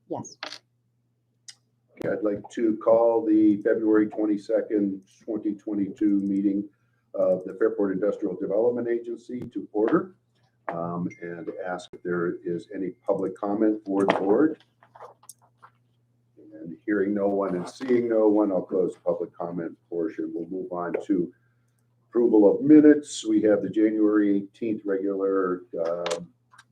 Yes. Okay, I'd like to call the February 22nd, 2022 meeting of the Fairport Industrial Development Agency to order and ask if there is any public comment for the board. And hearing no one and seeing no one, I'll close the public comment portion. We'll move on to approval of minutes. We have the January 18th regular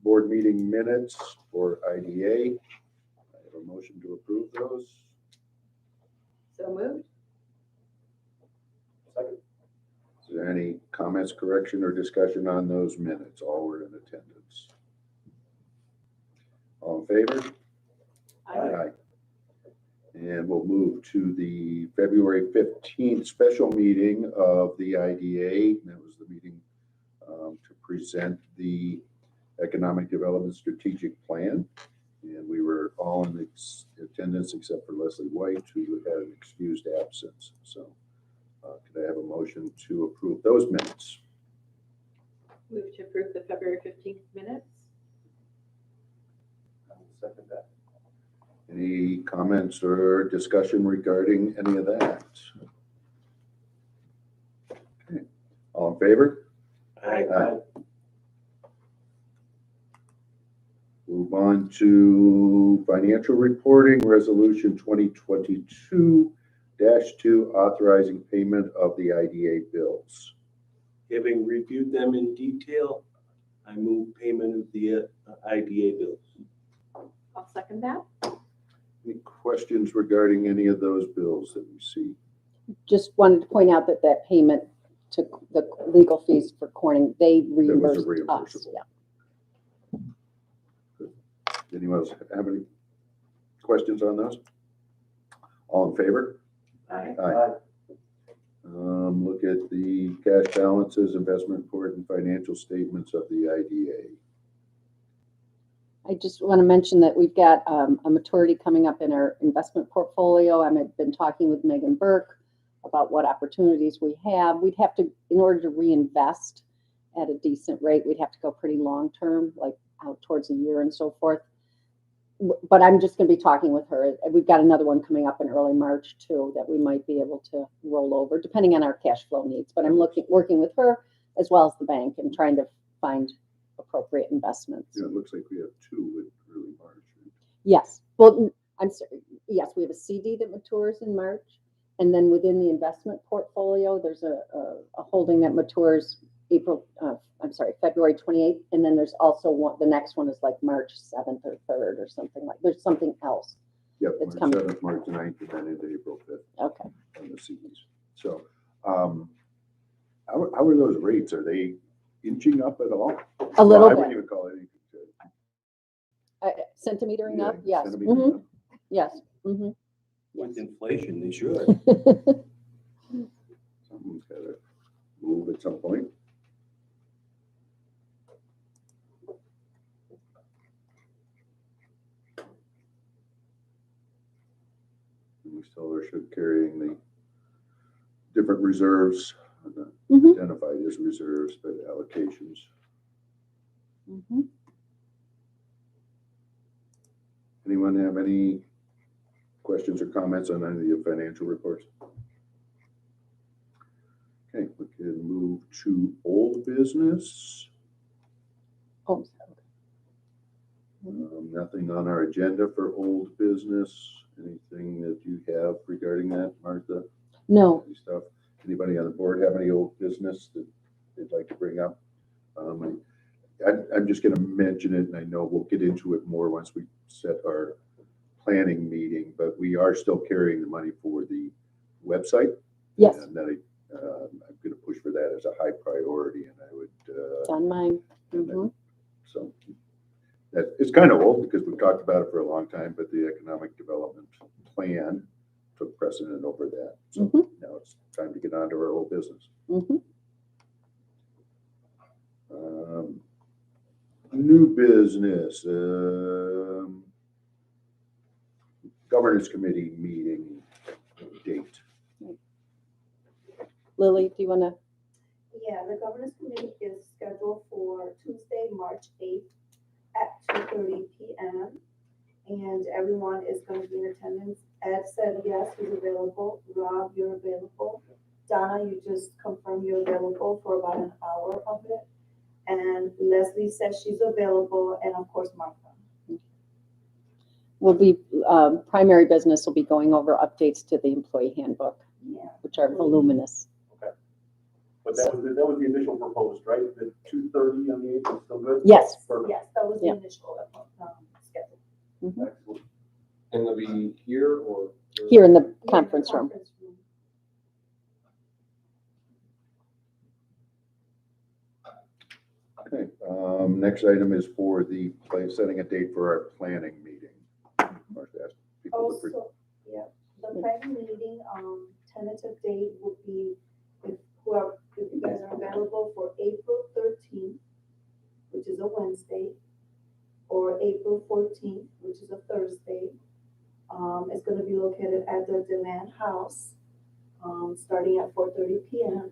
board meeting minutes for IDA. I have a motion to approve those. So moved. Second. Is there any comments, correction, or discussion on those minutes? All were in attendance. All in favor? Aye. And we'll move to the February 15th special meeting of the IDA. That was the meeting to present the Economic Development Strategic Plan. And we were all in attendance except for Leslie White, who had an excused absence. So could I have a motion to approve those minutes? Move to approve the February 15th minutes. I'll second that. Any comments or discussion regarding any of that? Okay. All in favor? Aye. Move on to financial reporting, resolution 2022-2, authorizing payment of the IDA bills. Having reviewed them in detail, I move payment of the IDA bills. I'll second that. Any questions regarding any of those bills that we see? Just wanted to point out that that payment to the legal fees for Corning, they reimbursed us. reimbursable. Yeah. Anyone else have any questions on those? All in favor? Aye. Aye. Look at the cash balances, investment report, and financial statements of the IDA. I just want to mention that we've got a maturity coming up in our investment portfolio. I've been talking with Megan Burke about what opportunities we have. We'd have to, in order to reinvest at a decent rate, we'd have to go pretty long term, like out towards a year and so forth. But I'm just going to be talking with her. We've got another one coming up in early March too that we might be able to roll over, depending on our cash flow needs. But I'm working with her as well as the bank and trying to find appropriate investments. Yeah, it looks like we have two with early March. Yes. Well, I'm sorry. Yes, we have a CD that matures in March, and then within the investment portfolio, there's a holding that matures February 28th, and then there's also one. The next one is like March 7th or 3rd or something like. There's something else. Yep, It's March coming. 7th, March 9th, and then into April 5th Okay. on the CDs. So, how are those rates? Are they inching up at all? A little I bit. wouldn't even call it anything good. Centimetering Yeah, up. Yes. centimeters Mhm. up. Yes. Mm-hmm. With inflation, they should. Something's got to move at some point. We still are carrying the different reserves, Mhm. identified as reserves, but allocations. Mm-hmm. Anyone have any questions or comments on any of the financial reports? Okay, we can move to old business. Oh, Nothing on our agenda for old business. Anything that you have regarding that, Martha? no. Any stuff? Anybody on the board have any old business that they'd like to bring up? I'm just going to mention it, and I know we'll get into it more once we set our planning meeting, but we are still carrying the money for the website. Yes. And that I'm going to push for that as a high priority, and I would. It's on mine. Mm-hmm. So that it's kind of old because we've talked about it for a long time, but the economic development plan took precedent over that. So now it's time to get on to our old business. Mm-hmm. New business, governance committee meeting date. Lily, do you want to? Yeah, the governance committee is scheduled for Tuesday, March 8th at 2:30 p.m. and everyone is gonna be in attendance. Ed said yes, he's available. Rob, you're available. Donna, you just confirmed you're available for about an hour of it. And Leslie says she's available, and of course Martha. Will be, primary business will be going over updates to the employee handbook, Yeah. which are voluminous. But that was the initial proposed, right? The 2:30 on the 8th is still good? Yes. Perfect. Yes, that was the Yeah. initial schedule. Excellent. And they'll be here or? Here in the Yeah, the conference room. conference room. Okay, next item is for the setting a date for our planning meeting. Martha asked people to Also, yeah, the planning meeting, tentative date would be, if you guys are available for April 13th, which is a Wednesday, or April 14th, which is a Thursday. It's gonna be located at the Deland House, starting at 4:30 p.m.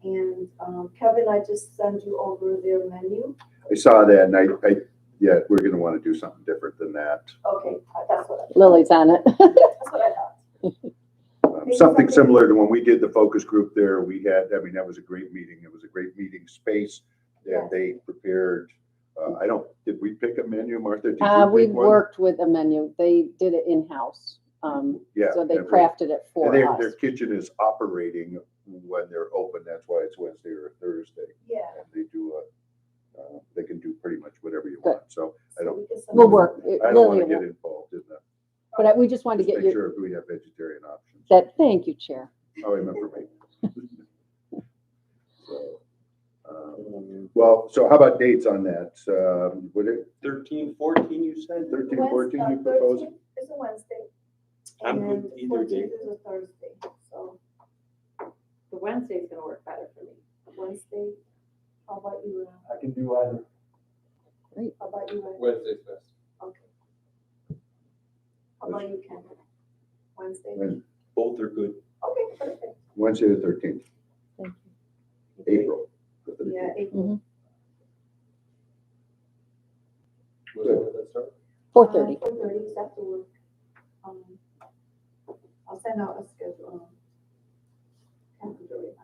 And, Kevin, I just sent you over their menu. I saw that and yeah, we're gonna want to do something different than that. Okay, that's what Lily's on it. that's what I thought. Something similar to when we did the focus group there, we had, I mean, that was a great meeting. It was a great meeting space. Yes. And they prepared, did we pick a menu, Martha? Did We you pick one? worked with a menu. They did it in-house. Yeah. So they and crafted it for And their us. kitchen is operating when they're open. That's why it's Wednesday or Thursday. Yeah. And they do they can do pretty much whatever you Good. want. So I don't, we can send We'll them- work. I don't Lily want to will- get involved in that. But we just wanted to Just get make your, sure we have vegetarian options. thank you, Chair. Oh, I meant for me. So, well, so how about dates on that? Would it 13, 14, you said? 13, 14 you propose? 13th is a Wednesday. I'm good and either day. 14th is a Thursday, so The Wednesday's gonna work better for me. Wednesday, how about you, I can do either. how about you, Wednesday's best. Okay. How about you, Ken? Wednesday? When- Both are good. Okay, perfect. Wednesday the 13th, Thank April. the 13th. Yeah, April. What time does that start? 4:30. 4:30 is after work. I'll send out a schedule, calendar reminder.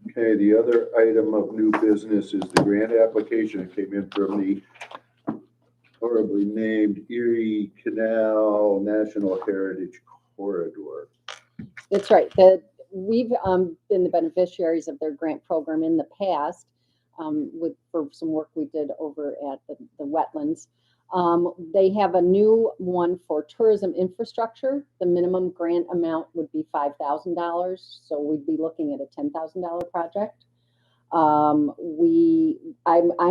Okay, the other item of new business is the grant application that came in from the horribly named Erie Canal National Heritage Corridor. That's right. We've been the beneficiaries of their grant program in the past for some work we did over at the wetlands. They have a new one for tourism infrastructure. The minimum grant amount would be $5,000. So we'd be looking at a $10,000 project. I'm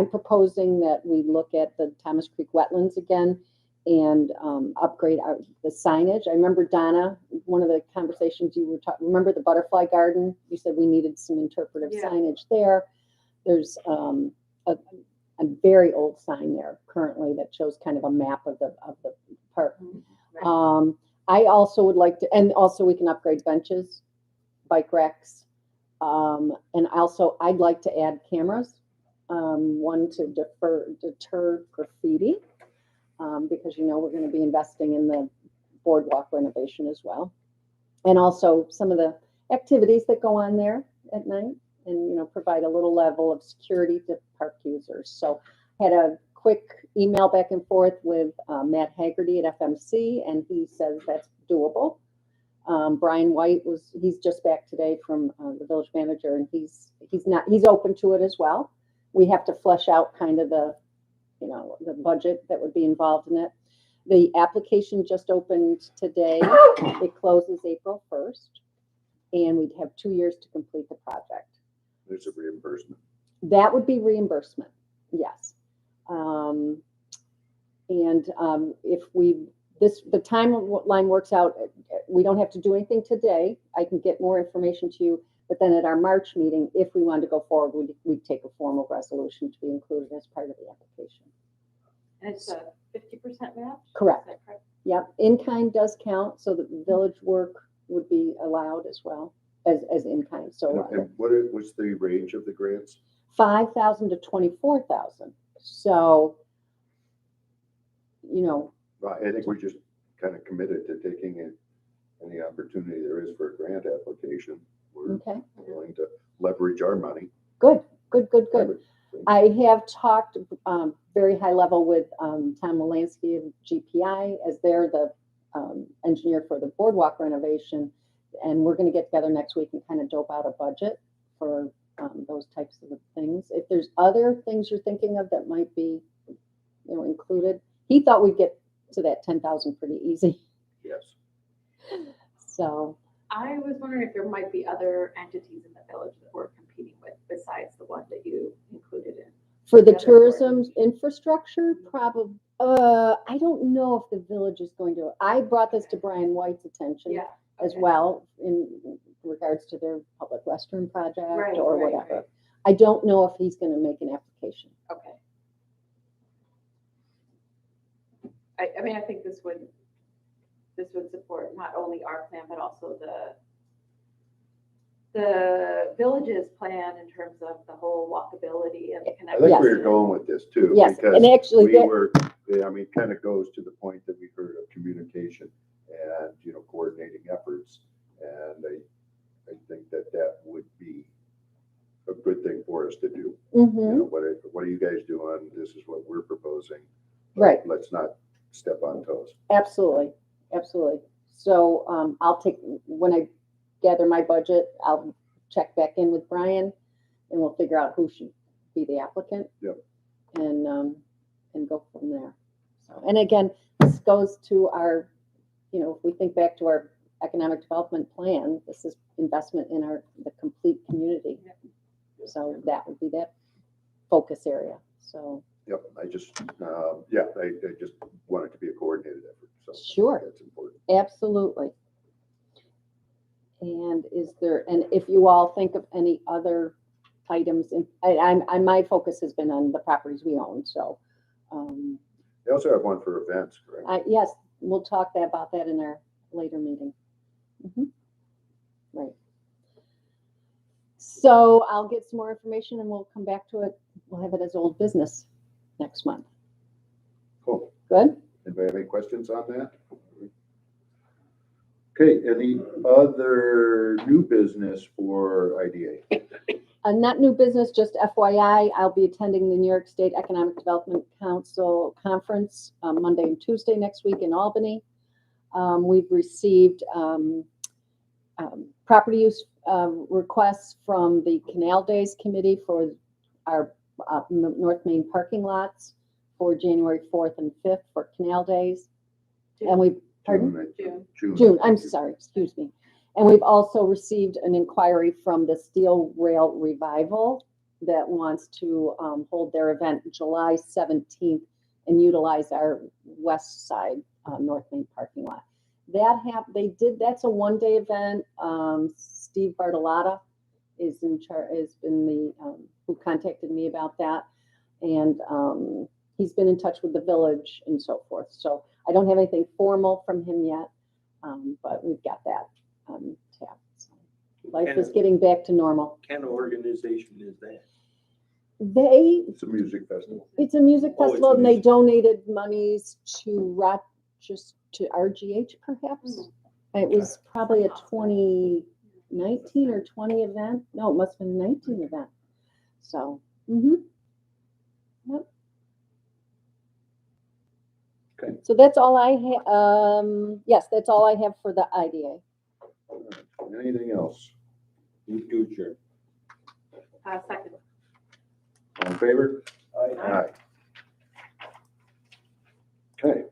proposing that we look at the Thomas Creek wetlands again and upgrade the signage. I remember, Donna, one of the conversations you were talking, remember the butterfly garden? You said we needed some interpretive Yeah. signage there. There's a very old sign there currently that shows kind of a map of the park. I also would like to, and also we can upgrade benches, bike racks. And also I'd like to add cameras, one to deter graffiti, because we're going to be investing in the boardwalk renovation as well. And also some of the activities that go on there at night and, provide a little level of security to park users. So had a quick email back and forth with Matt Haggerty at FMC, and he says that's doable. Brian White he's just back today from the village manager, and he's open to it as well. We have to flesh out kind of the budget that would be involved in it. The application just opened today. It closes April 1st, and we'd have 2 years to complete the project. There's a reimbursement. That would be reimbursement, yes. If the timeline works out, we don't have to do anything today. I can get more information to you, but then at our March meeting, if we wanted to go forward, we'd take a formal resolution to be included as part of the application. And it's a 50% match? Correct. Is that correct? Yep, in-kind does count, so the village work would be allowed as well as in-kind. So And what's the range of the grants? 5,000 to 24,000. So, you know, I think we're just kind of committed to taking in any opportunity there is for a grant application. We're okay, willing to leverage our money. good. I have talked very high level with Tom Wolanski of GPI, as they're the engineer for the boardwalk renovation. And we're going to get together next week and kind of dope out a budget for those types of things. If there's other things you're thinking of that might be, you know, included, he thought we'd get to that 10,000 pretty easy. Yes. So I was wondering if there might be other entities in the village that we're competing with besides the one that you included in. for the Yeah, tourism infrastructure, probably, I don't know if the village is going to, I brought this to Brian White's attention Yeah. as okay. well in regards to their public restroom project Right, or right, whatever. right. I don't know if he's going to make an application. Okay. I mean, I think this would support not only our plan, but also the village's plan in terms of the whole walkability and the I connection. think Yes. where you're going with this too. Yes, Because and actually we that- were, I mean, kind of goes to the point that we heard of communication and, you know, coordinating efforts. And I think that would be a good thing for us to do. You Mhm. know, what are you guys doing? This is what we're proposing. Right. Let's not step on toes. Absolutely. So I'll take, when I gather my budget, I'll check back in with Brian and we'll figure out who should be the applicant. Yep. And go from there. So, and again, this goes to our, you know, if we think back to our economic development plan, this is investment in the complete community. So that would be that focus area. So Yep, I just want it to be a coordinated effort. So Sure. that's important. absolutely. And if you all think of any other items, and my focus has been on the properties we own, so. They also have one for events, correct? Yes, we'll talk about that in our later meeting. Mhm. Right. So I'll get some more information and we'll come back to it. We'll have it as old business next month. Cool. Good? Anybody have any questions on that? Okay, any other new business for IDA? Not new business, just FYI, I'll be attending the New York State Economic Development Council Conference Monday and Tuesday next week in Albany. We've received property use requests from the Canal Days Committee for our North Main parking lots for January 4th and 5th for Canal Days. And we, pardon? June, I'm sorry, excuse me. And we've also received an inquiry from the Steel Rail Revival that wants to hold their event July 17th and utilize our west side North Main parking lot. That's a one-day event. Steve Bartolotta is in charge, has been who contacted me about that. And he's been in touch with the village and so forth. So I don't have anything formal from him yet, but we've got that tap. So life is getting back to normal. What kind of organization is that? It's a music festival. It's a music Oh, it's festival, and they music. donated monies to RGH perhaps. It was probably a 2019 or 20 event. No, it must have been a 19 event. So, Yep. Okay. So that's all I have. Yes, that's all I have for the IDA. All right. Anything else? Move to adjourn. Second. All in favor? Aye. Aye. Okay.